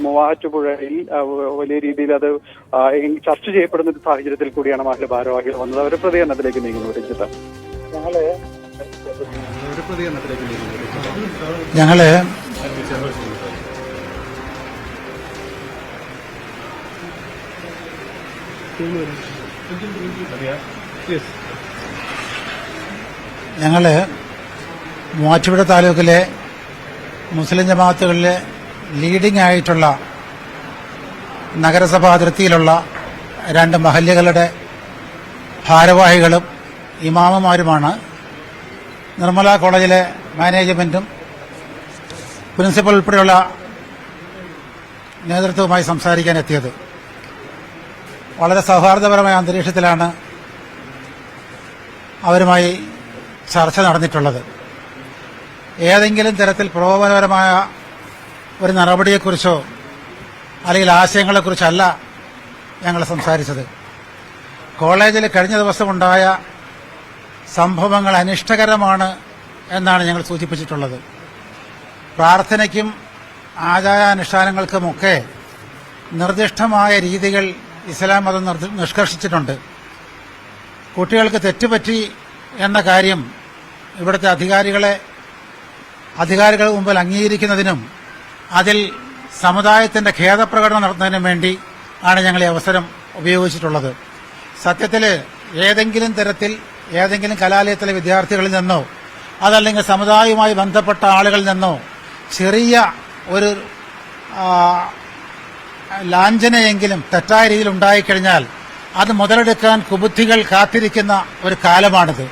മൂവാറ്റുപുഴയിൽ വലിയ രീതിയിൽ അത് ചർച്ച ചെയ്യപ്പെടുന്ന ഒരു സാഹചര്യത്തിൽ കൂടിയാണ് മഹല്ല് ഭാരവാഹികൾ വന്നത്. അവരുടെ പ്രതികരണത്തിലേക്ക് നീങ്ങുന്നു. ഞങ്ങള് മൂവാറ്റുപുഴ താലൂക്കിലെ മുസ്ലിം ജമാഅത്തുകളിലെ ലീഡിംഗ് ആയിട്ടുള്ള നഗരസഭാ അതിർത്തിയിലുള്ള 2 മഹല്ലുകളുടെ ഭാരവാഹികളും ഇമാമുമാരുമാണ് നിർമ്മല കോളേജിലെ മാനേജ്മെന്റും പ്രിൻസിപ്പൽ ഉൾപ്പെടെയുള്ള നേതൃത്വവുമായി സംസാരിക്കാൻ എത്തിയത്. വളരെ സൗഹാർദ്ദപരമായ അന്തരീക്ഷത്തിലാണ് അവരുമായി ചർച്ച നടന്നിട്ടുള്ളത്. ഏതെങ്കിലും തരത്തിൽ പ്രകോപനപരമായ ഒരു നടപടിയെക്കുറിച്ചോ അല്ലെങ്കിൽ ആശയങ്ങളെക്കുറിച്ചല്ല ഞങ്ങൾ സംസാരിച്ചത്. കോളേജിൽ കഴിഞ്ഞ ദിവസമുണ്ടായ സംഭവങ്ങൾ അനിഷ്ടകരമാണ് എന്നാണ് ഞങ്ങൾ സൂചിപ്പിച്ചിട്ടുള്ളത്. പ്രാർത്ഥനയ്ക്കും ആചാരാനുഷ്ഠാനങ്ങൾക്കുമൊക്കെ നിർദ്ദിഷ്ടമായ രീതികൾ ഇസ്ലാം മതം നിഷ്കർഷിച്ചിട്ടുണ്ട്. കുട്ടികൾക്ക് തെറ്റുപറ്റി എന്ന കാര്യം ഇവിടുത്തെ അധികാരികൾ മുമ്പിൽ അംഗീകരിക്കുന്നതിനും അതിൽ സമുദായത്തിന്റെ ഖേദപ്രകടനം നടത്തുന്നതിനും വേണ്ടി ആണ് ഞങ്ങൾ ഈ അവസരം ഉപയോഗിച്ചിട്ടുള്ളത്. സത്യത്തിൽ ഏതെങ്കിലും തരത്തിൽ ഏതെങ്കിലും കലാലയത്തിലെ വിദ്യാർത്ഥികളിൽ നിന്നോ അതല്ലെങ്കിൽ സമുദായവുമായി ബന്ധപ്പെട്ട ആളുകളിൽ നിന്നോ ചെറിയ ഒരു ലാഞ്ചനയെങ്കിലും തെറ്റായ രീതിയിൽ ഉണ്ടായിക്കഴിഞ്ഞാൽ അത് മുതലെടുക്കാൻ കുബുദ്ധികൾ കാത്തിരിക്കുന്ന ഒരു കാലമാണിത്.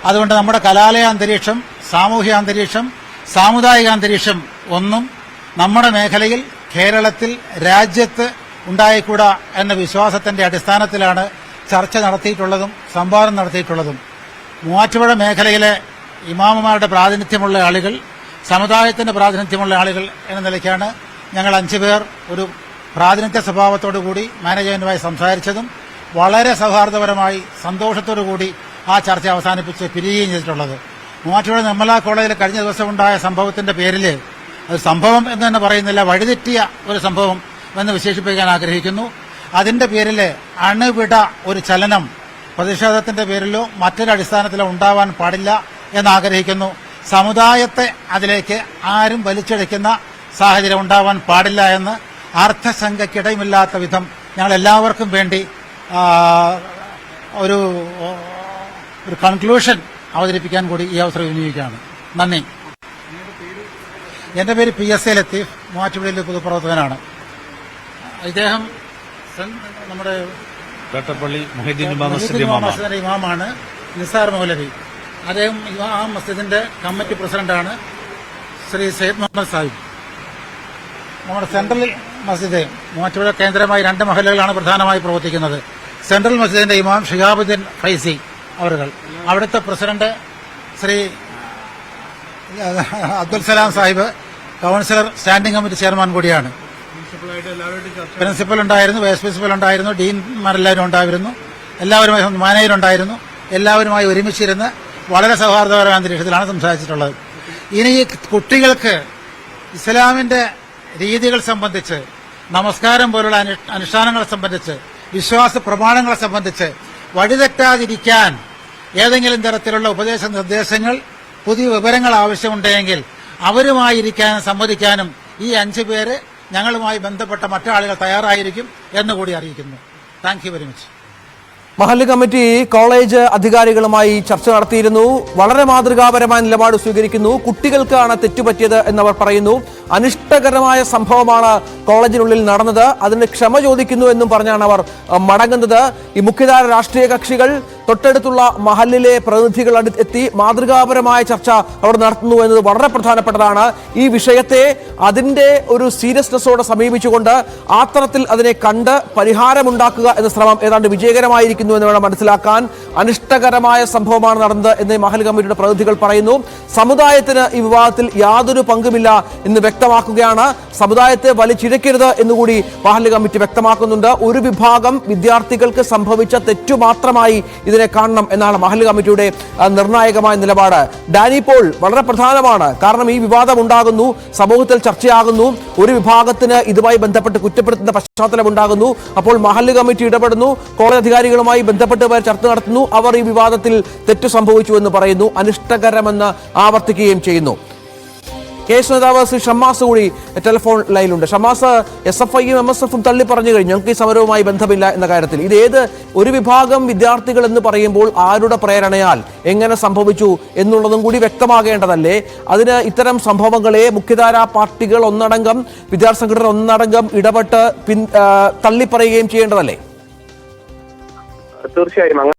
അതുകൊണ്ട് നമ്മുടെ കലാലയ അന്തരീക്ഷം, സാമൂഹിക അന്തരീക്ഷം, സാമുദായിക അന്തരീക്ഷം ഒന്നും നമ്മുടെ മേഖലയിൽ, കേരളത്തിൽ, രാജ്യത്ത് ഉണ്ടായിക്കൂടാ എന്ന വിശ്വാസത്തിന്റെ അടിസ്ഥാനത്തിലാണ് ചർച്ച നടത്തിയിട്ടുള്ളതും സംവാദം നടത്തിയിട്ടുള്ളതും. മൂവാറ്റുപുഴ മേഖലയിലെ ഇമാമുമാരുടെ പ്രാതിനിധ്യമുള്ള ആളുകൾ, സമുദായത്തിന്റെ പ്രാതിനിധ്യമുള്ള ആളുകൾ എന്ന നിലയ്ക്കാണ് ഞങ്ങൾ 5 പേർ ഒരു പ്രാതിനിധ്യ സ്വഭാവത്തോടുകൂടി മാനേജ്മെന്റുമായി സംസാരിച്ചതും വളരെ സൗഹാർദ്ദപരമായി സന്തോഷത്തോടുകൂടി ആ ചർച്ച അവസാനിപ്പിച്ച് പിരിയുകയും ചെയ്തിട്ടുള്ളത്. മൂവാറ്റുപുഴ നിർമ്മല കോളേജിൽ കഴിഞ്ഞ ദിവസം ഉണ്ടായ സംഭവത്തിന്റെ പേരിൽ അത് സംഭവം എന്ന് തന്നെ പറയുന്നില്ല, വഴിതെറ്റിയ ഒരു സംഭവം എന്ന് വിശേഷിപ്പിക്കാൻ ആഗ്രഹിക്കുന്നു. അതിന്റെ പേരിൽ അണുവിട ഒരു ചലനം പ്രതിഷേധത്തിന്റെ പേരിലോ മറ്റൊരടിസ്ഥാനത്തിലോ ഉണ്ടാവാൻ പാടില്ല എന്നാഗ്രഹിക്കുന്നു. സമുദായത്തെ അതിലേക്ക് ആരും വലിച്ചെടുക്കുന്ന സാഹചര്യം ഉണ്ടാവാൻ പാടില്ല എന്ന് അർത്ഥശങ്കയ്ക്കിടയുമില്ലാത്ത വിധം ഞങ്ങൾ എല്ലാവർക്കും വേണ്ടി ഒരു കൺക്ലൂഷൻ അവതരിപ്പിക്കാൻ കൂടി ഈ അവസരം വിനിയോഗിക്കുകയാണ്. നന്ദി. എന്റെ പേര് PSA ലത്തീഫ്, മൂവാറ്റുപുഴയിലെ പൊതുപ്രവർത്തകനാണ്. ഇദ്ദേഹം നമ്മുടെ മസ്ജിദിന്റെ ഇമാമാണ് നിസാർ മൗലവി. അദ്ദേഹം ആ മസ്ജിദിന്റെ കമ്മിറ്റി പ്രസിഡന്റാണ് ശ്രീ സയ്യിദ് മുഹമ്മദ് സാഹിബ്. നമ്മുടെ സെൻട്രൽ മസ്ജിദ് മൂവാറ്റുപുഴ കേന്ദ്രമായി 2 മഹല്ലുകളാണ് പ്രധാനമായി പ്രവർത്തിക്കുന്നത്. സെൻട്രൽ മസ്ജിദിന്റെ ഇമാം ഷിഹാബുദ്ദീൻ ഫൈസി അവர்கள், അവിടുത്തെ president Shri Abdul Salam Sahib councillor standing committee chairman കൂടിയാണ്. പ്രിൻസിപ്പൽ ഉണ്ടായിരുന്നു, വൈസ് പ്രിൻസിപ്പൽ ഉണ്ടായിരുന്നു, ഡീൻമാരെല്ലാവരും ഉണ്ടായിരുന്നു, എല്ലാവരുമായി മാനേജർ ഉണ്ടായിരുന്നു. എല്ലാവരുമായി ഒരുമിച്ചിരുന്ന് വളരെ സൗഹാർദ്ദപരമായ അന്തരീക്ഷത്തിലാണ് സംസാരിച്ചിട്ടുള്ളത്. ഇനി ഈ കുട്ടികൾക്ക് ഇസ്ലാമിന്റെ രീതികൾ സംബന്ധിച്ച്, നമസ്കാരം പോലുള്ള അനുഷ്ഠാനങ്ങളെ സംബന്ധിച്ച്, വിശ്വാസ പ്രമാണങ്ങളെ സംബന്ധിച്ച് വഴിതെറ്റാതിരിക്കാൻ ഏതെങ്കിലും തരത്തിലുള്ള ഉപദേശ നിർദ്ദേശങ്ങൾ, പുതിയ വിവരങ്ങൾ ആവശ്യമുണ്ടെങ്കിൽ അവരുമായിരിക്കാനും സമ്മതിക്കാനും ഈ 5 പേര് ഞങ്ങളുമായി ബന്ധപ്പെട്ട മറ്റാളുകൾ തയ്യാറായിരിക്കും എന്നുകൂടി അറിയിക്കുന്നു. Thank you very much. മഹല്ല് കമ്മിറ്റി കോളേജ് അധികാരികളുമായി ചർച്ച നടത്തിയിരുന്നു. വളരെ മാതൃകാപരമായ നിലപാട് സ്വീകരിക്കുന്നു. കുട്ടികൾക്കാണ് തെറ്റുപറ്റിയത് എന്നവർ പറയുന്നു. അനിഷ്ടകരമായ സംഭവമാണ് കോളേജിനുള്ളിൽ നടന്നത്, അതിന് ക്ഷമ ചോദിക്കുന്നു എന്നും പറഞ്ഞാണ് അവർ മടങ്ങുന്നത്. ഈ മുഖ്യധാര രാഷ്ട്രീയ കക്ഷികൾ തൊട്ടടുത്തുള്ള മഹല്ലിലെ പ്രതിനിധികൾ എത്തി മാതൃകാപരമായ ചർച്ച അവർ നടത്തുന്നു എന്നത് വളരെ പ്രധാനപ്പെട്ടതാണ്. ഈ വിഷയത്തെ അതിന്റെ ഒരു സീരിയസ്നെസ്സോടെ സമീപിച്ചുകൊണ്ട് ആ തരത്തിൽ അതിനെ കണ്ട് പരിഹാരമുണ്ടാക്കുക എന്ന ശ്രമം ഏതാണ്ട് വിജയകരമായിരിക്കുന്നു എന്ന് വേണം മനസ്സിലാക്കാൻ. അനിഷ്ടകരമായ സംഭവമാണ് നടന്നത് എന്ന് മഹല്ല് കമ്മിറ്റിയുടെ പ്രതിനിധികൾ പറയുന്നു. സമുദായത്തിന് ഈ വിവാദത്തിൽ യാതൊരു പങ്കുമില്ല എന്ന് വ്യക്തമാക്കുകയാണ്. സമുദായത്തെ വലിച്ചിഴക്കരുത് എന്നുകൂടി മഹല്ല് കമ്മിറ്റി വ്യക്തമാക്കുന്നുണ്ട്. ഒരു വിഭാഗം വിദ്യാർത്ഥികൾക്ക് സംഭവിച്ച തെറ്റു മാത്രമായി ഇതിനെ കാണണം എന്നാണ് മഹല്ല് കമ്മിറ്റിയുടെ നിർണായകമായ നിലപാട്. ഡാനി പോൾ, വളരെ പ്രധാനമാണ്. കാരണം ഈ വിവാദം ഉണ്ടാകുന്നു, സമൂഹത്തിൽ ചർച്ചയാകുന്നു, ഒരു വിഭാഗത്തിന് ഇതുമായി ബന്ധപ്പെട്ട് കുറ്റപ്പെടുത്തുന്ന പശ്ചാത്തലം ഉണ്ടാകുന്നു. അപ്പോൾ മഹല്ല് കമ്മിറ്റി ഇടപെടുന്നു, കോളേജ് അധികാരികളുമായി ബന്ധപ്പെട്ട് ചർച്ച നടത്തുന്നു. അവർ ഈ വിവാദത്തിൽ തെറ്റു സംഭവിച്ചു എന്ന് പറയുന്നു, അനിഷ്ടകരമെന്ന് ആവർത്തിക്കുകയും ചെയ്യുന്നു. കേസ് നേതാവ് ശ്രീ ഷമ്മാസ് കൂടി ടെലിഫോൺ ലൈനിലുണ്ട്. ഷമ്മാസ്, SFIയും MSFും തള്ളി പറഞ്ഞു കഴിഞ്ഞു ഞങ്ങൾക്ക് ഈ സമരവുമായി ബന്ധമില്ല എന്ന കാര്യത്തിൽ. ഇതേത് ഒരു വിഭാഗം വിദ്യാർത്ഥികൾ എന്ന് പറയുമ്പോൾ ആരുടെ പ്രേരണയാൽ എങ്ങനെ സംഭവിച്ചു എന്നുള്ളതും കൂടി വ്യക്തമാകേണ്ടതല്ലേ? അതിന് ഇത്തരം സംഭവങ്ങളെ മുഖ്യധാരാ പാർട്ടികൾ ഒന്നടങ്കം, വിദ്യാർത്ഥി സംഘടന ഒന്നടങ്കം ഇടപെട്ട് തള്ളിപ്പറയുകയും ചെയ്യേണ്ടതല്ലേ? തീർച്ചയായും